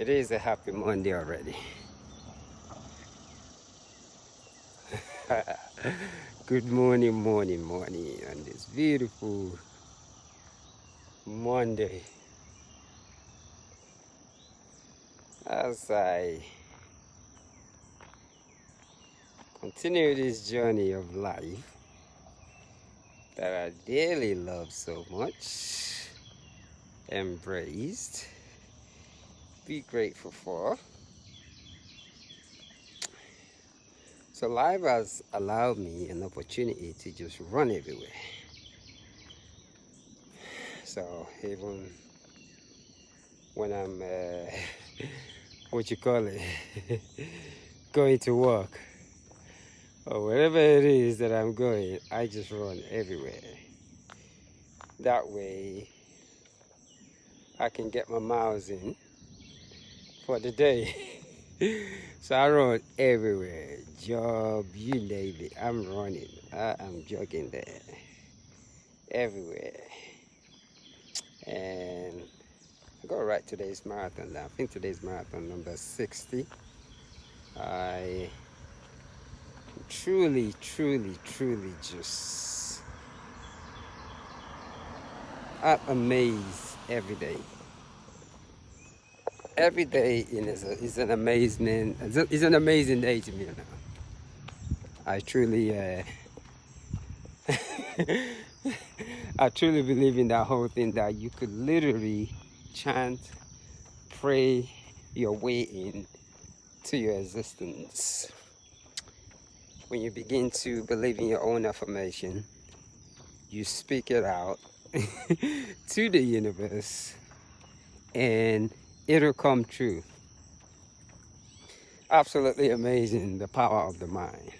It is a happy Monday already. Good morning, morning on this beautiful Monday. As I continue this journey of life that I dearly love so much, embraced, be grateful for. So life has allowed me an opportunity to just run everywhere. So even when I'm, going to work or wherever it is that I'm going, I just run everywhere. That way I can get my miles in for the day. So I run everywhere. Job, you name it, I'm running. I am jogging there. Everywhere. And I got right today's marathon. I think today's marathon number 60. I truly just I'm amazed every day. Every day is an amazing day to me now. I truly I truly believe in that whole thing, that you could literally chant, pray your way in to your existence. When you begin to believe in your own affirmation, you speak it out to the universe and it'll come true. Absolutely amazing, the power of the mind.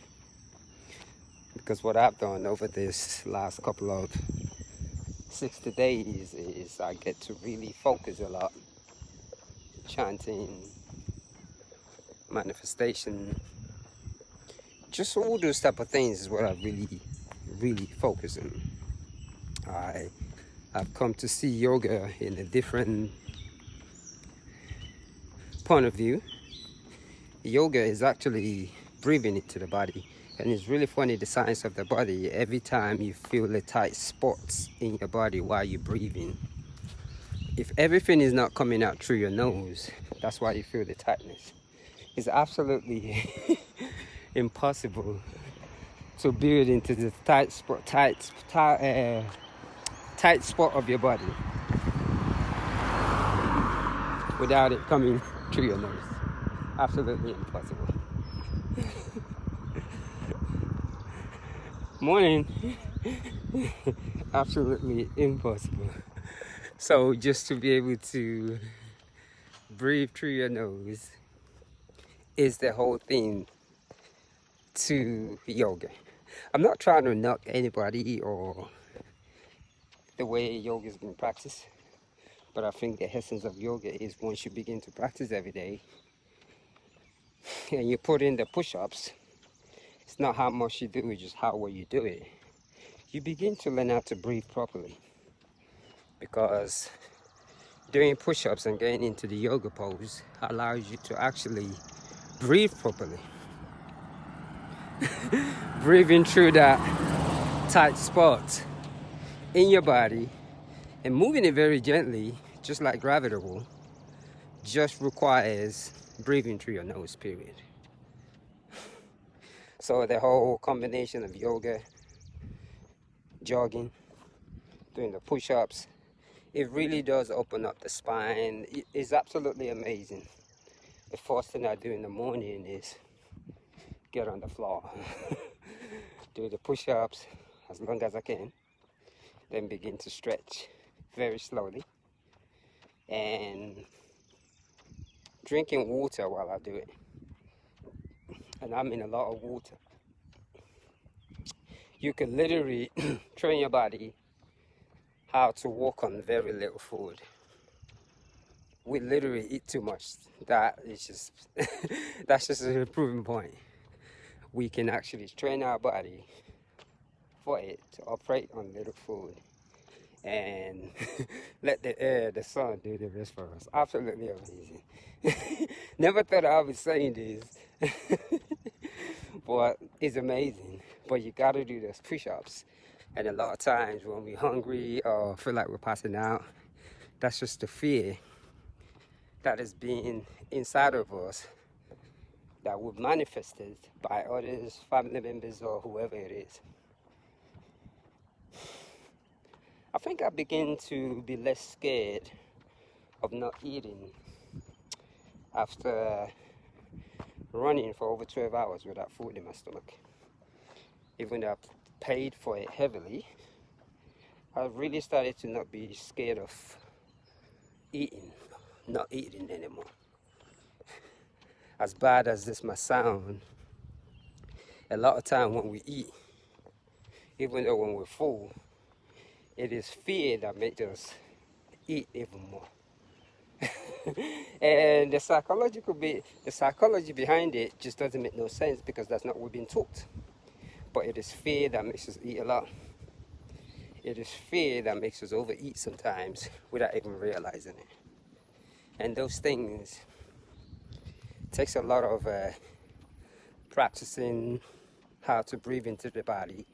Because what I've done over this last couple of 60 days is I get to really focus a lot. Chanting, manifestation, just all those type of things is what I really focus on. I've come to see yoga in a different point of view. Yoga is actually breathing into the body. And it's really funny, the science of the body. Every time you feel the tight spots in your body while you're breathing, if everything is not coming out through your nose, that's why you feel the tightness. It's absolutely impossible to breathe into the tight spot of your body without it coming through your nose. Absolutely impossible. Morning. Absolutely impossible. So just to be able to breathe through your nose is the whole thing to yoga. I'm not trying to knock anybody or the way yoga is being practiced, but I think the essence of yoga is once you begin to practice every day and you put in the push-ups, it's not how much you do, it's just how well you do it. You begin to learn how to breathe properly, because doing push-ups and getting into the yoga pose allows you to actually breathe properly. Breathing through that tight spot in your body and moving it very gently, just like gravity will, just requires breathing through your nose, period. So the whole combination of yoga, jogging, doing the push-ups, it really does open up the spine. It is absolutely amazing. The first thing I do in the morning is get on the floor, do the push-ups as long as I can, then begin to stretch very slowly, and drinking water while I do it. And I mean a lot of water. You can literally train your body how to walk on very little food. We literally eat too much. That is just that's just a proving point. We can actually train our body for it to operate on little food. and let the air, the sun do the rest for us. Absolutely amazing. Never thought I would be saying this, but it's amazing. But you gotta do those push-ups. And a lot of times when we're hungry or feel like we're passing out, that's just the fear that is being inside of us that would manifested by others, family members, or whoever it is. I think I begin to be less scared of not eating after running for over 12 hours without food in my stomach. Even though I've paid for it heavily, I really started to not be scared of not eating anymore. As bad as this might sound, a lot of time when we eat, even though when we're full, it is fear that makes us eat even more. And the psychology behind it just doesn't make no sense because that's not what we've been taught. But it is fear that makes us eat a lot. It is fear that makes us overeat sometimes without even realizing it. And those things takes a lot of practicing how to breathe into the body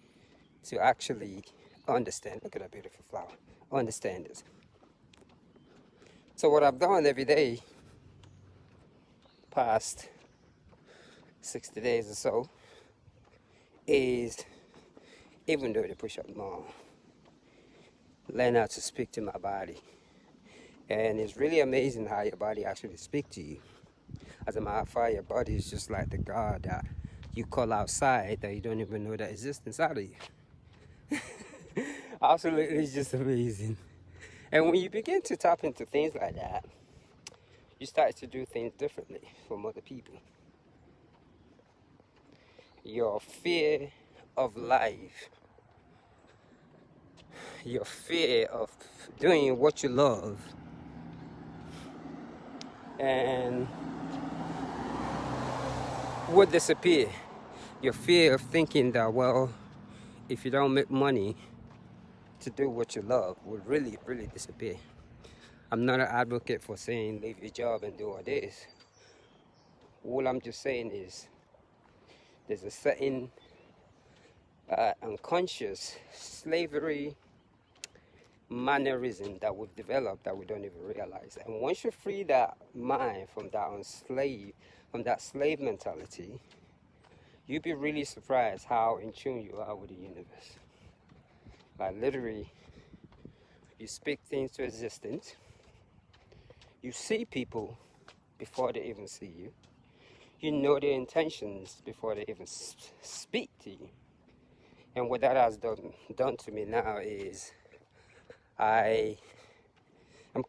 to actually understand. Look at that beautiful flower. Understand this. So what I've done every day, past 60 days or so, is, even though they push up more, learn how to speak to my body. And it's really amazing how your body actually speaks to you. As a matter of fact, your body is just like the God that you call outside that you don't even know that exists inside of you. Absolutely, it's just amazing. And when you begin to tap into things like that, you start to do things differently from other people. Your fear of life, your fear of doing what you love, and would disappear. Your fear of thinking that, well, if you don't make money to do what you love would really, really disappear. I'm not an advocate for saying leave your job and do all this. All I'm just saying is there's a certain unconscious slavery mannerism that we've developed that we don't even realize. And once you free that mind from that slave mentality, you'd be really surprised how in tune you are with the universe. Like literally, you speak things to existence. You see people before they even see you. You know their intentions before they even speak to you. And what that has done to me now is I'm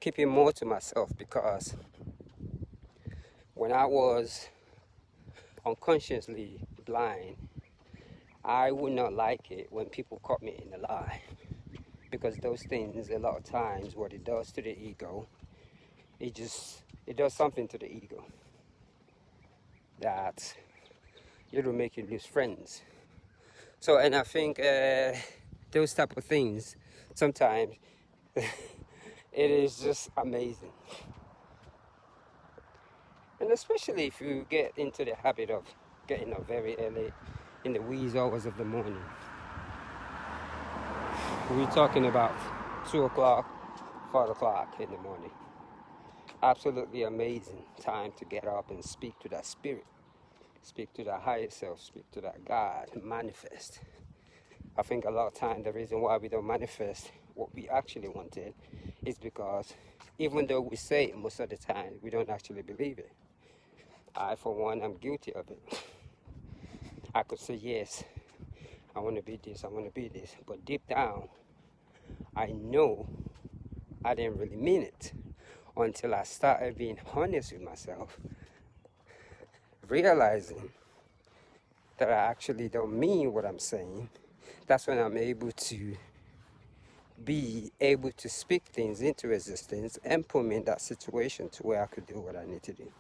keeping more to myself, because when I was unconsciously blind, I would not like it when people caught me in a lie, because those things, a lot of times, what it does to the ego, it does something to the ego that it'll make you lose friends. So, and I think those type of things, sometimes it is just amazing. And especially if you get into the habit of getting up very early in the wee hours of the morning. We're talking about 2 o'clock, 4 o'clock in the morning. Absolutely amazing time to get up and speak to that spirit, speak to that higher self, speak to that God, manifest. I think a lot of time the reason why we don't manifest what we actually wanted is because even though we say it most of the time, we don't actually believe it. I, for one, am guilty of it. I could say, yes, I want to be this, I want to be this. But deep down, I know I didn't really mean it until I started being honest with myself, realizing that I actually don't mean what I'm saying. That's when I'm able to be able to speak things into existence and put me in that situation to where I could do what I need to do.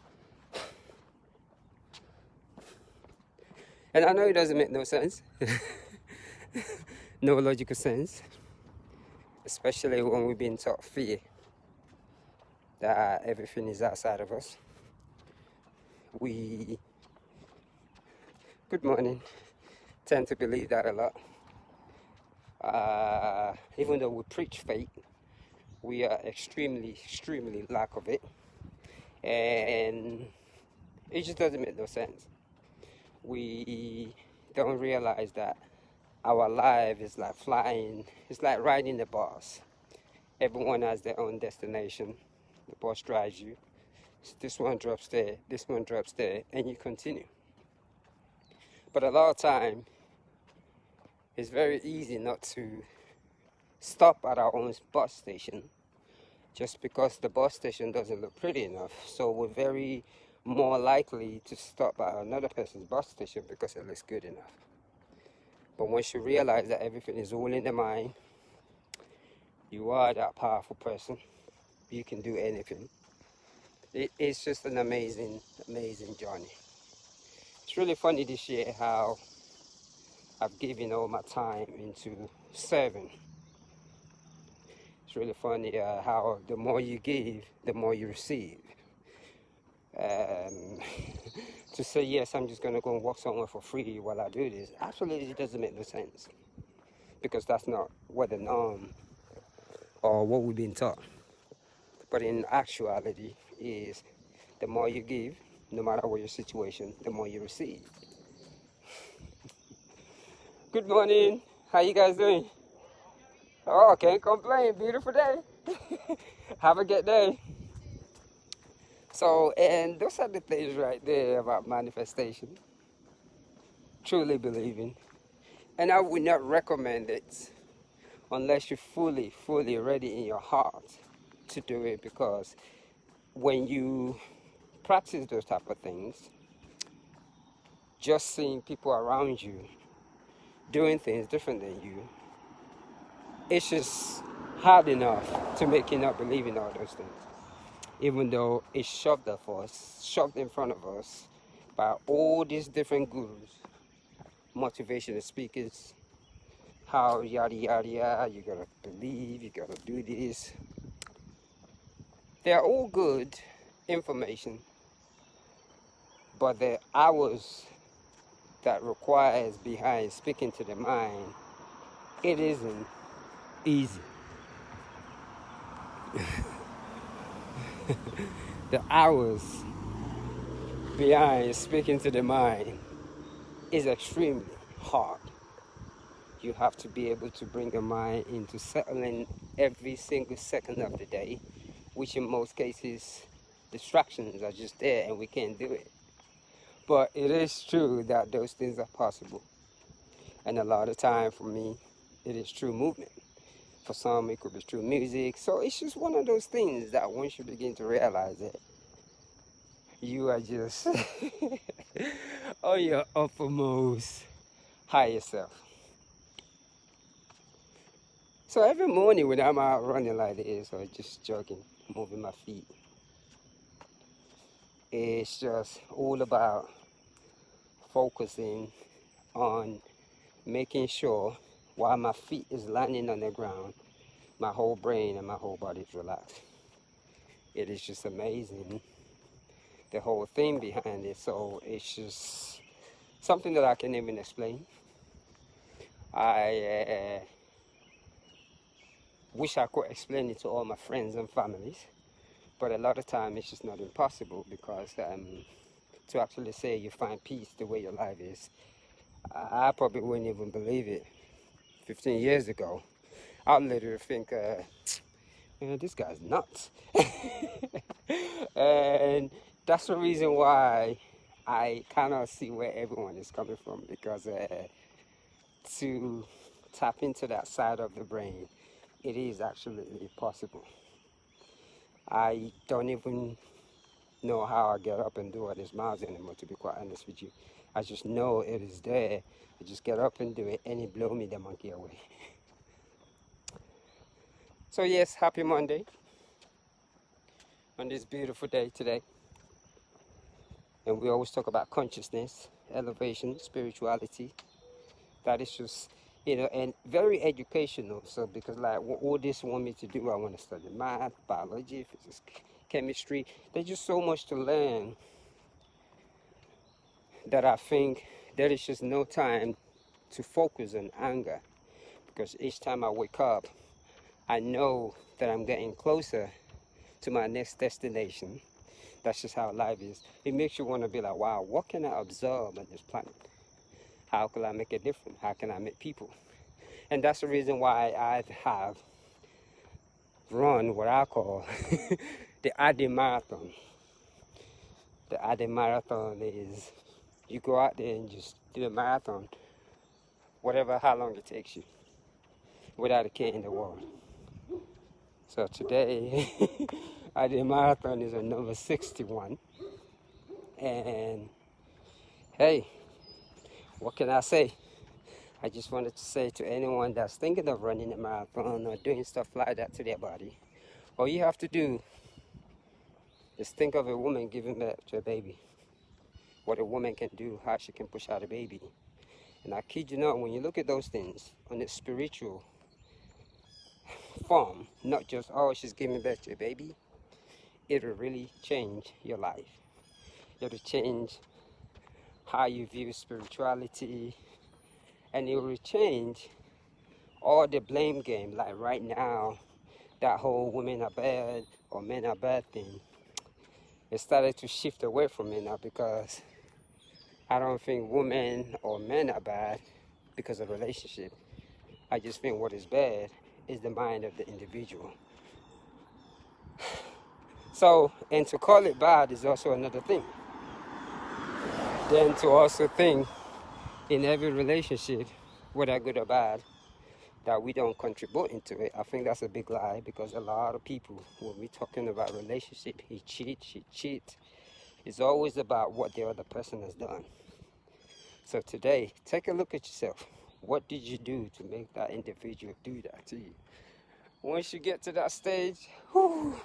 And I know it doesn't make no sense, no logical sense, especially when we've been taught fear that everything is outside of us. We, good morning, tend to believe that a lot. Even though we preach faith, we are extremely lack of it, and it just doesn't make no sense. We don't realize that our life is like flying. It's like riding the bus. Everyone has their own destination. The bus drives you. So this one drops there, this one drops there, and you continue. But a lot of time, it's very easy not to stop at our own bus station just because the bus station doesn't look pretty enough. So we're very more likely to stop at another person's bus station because it looks good enough. But once you realize that everything is all in the mind, you are that powerful person. You can do anything. It's just an amazing journey. It's really funny this year how I've given all my time into serving. It's really funny how the more you give, the more you receive. To say, yes, I'm just going to go and work somewhere for free while I do this, absolutely doesn't make no sense. Because that's not what the norm or what we've been taught. But in actuality is the more you give, no matter what your situation, the more you receive. Good morning. How you guys doing? Oh, can't complain. Beautiful day. Have a good day. So, and those are the things right there about manifestation. Truly believing. And I would not recommend it unless you're fully ready in your heart to do it, because when you practice those type of things, just seeing people around you doing things different than you, it's just hard enough to make you not believe in all those things. Even though it's shoved at us, shoved in front of us by all these different gurus, motivational speakers, how yada yada, you gotta believe, you gotta do this. They're all good information, but the hours that requires behind speaking to the mind, it isn't easy. The hours behind speaking to the mind is extremely hard. You have to be able to bring your mind into settling every single second of the day, which in most cases, distractions are just there and we can't do it. But it is true that those things are possible. And a lot of time for me, it is true movement. For some, it could be true music. So it's just one of those things that once you begin to realize it, you are just on your uppermost higher self. So every morning when I'm out running like this or just jogging, moving my feet, it's just all about focusing on making sure while my feet is landing on the ground, my whole brain and my whole body is relaxed. It is just amazing, the whole thing behind it. So it's just something that I can't even explain. I wish I could explain it to all my friends and families, but a lot of time it's just not impossible, because to actually say you find peace the way your life is, I probably wouldn't even believe it 15 years ago. I'd literally think, man, this guy's nuts. And that's the reason why I cannot see where everyone is coming from, because to tap into that side of the brain, it is absolutely possible. I don't even know how I get up and do all these miles anymore, to be quite honest with you. I just know it is there. I just get up and do it, and it blow me the monkey away. So yes, happy Monday on this beautiful day today. And we always talk about consciousness, elevation, spirituality. That is just and very educational. So because like what all this want me to do, I want to study math, biology, physics, chemistry. There's just so much to learn that I think there is just no time to focus on anger, because each time I wake up, I know that I'm getting closer to my next destination. That's just how life is. It makes you want to be like, wow, what can I observe on this planet? How can I make a difference? How can I meet people? And that's the reason why I have run what I call the ID Marathon. The ID Marathon is you go out there and just do a marathon, whatever, how long it takes you, without a care in the world. So today, ID Marathon is on number 61. And hey, what can I say? I just wanted to say to anyone that's thinking of running a marathon or doing stuff like that to their body, all you have to do is think of a woman giving birth to a baby. What a woman can do, how she can push out a baby. And I kid you not, when you look at those things on a spiritual form, not just, oh, she's giving birth to a baby, it will really change your life. It will change how you view spirituality, and it will change all the blame game. Like right now, that whole women are bad or men are bad thing, it started to shift away from me now, because I don't think women or men are bad because of relationship. I just think what is bad is the mind of the individual. So, and to call it bad is also another thing. Then to also think in every relationship, whether good or bad, that we don't contribute into it. I think that's a big lie, because a lot of people, when we're talking about relationship, he cheats, she cheats, it's always about what the other person has done. So today, take a look at yourself. What did you do to make that individual do that to you? Once you get to that stage, whew,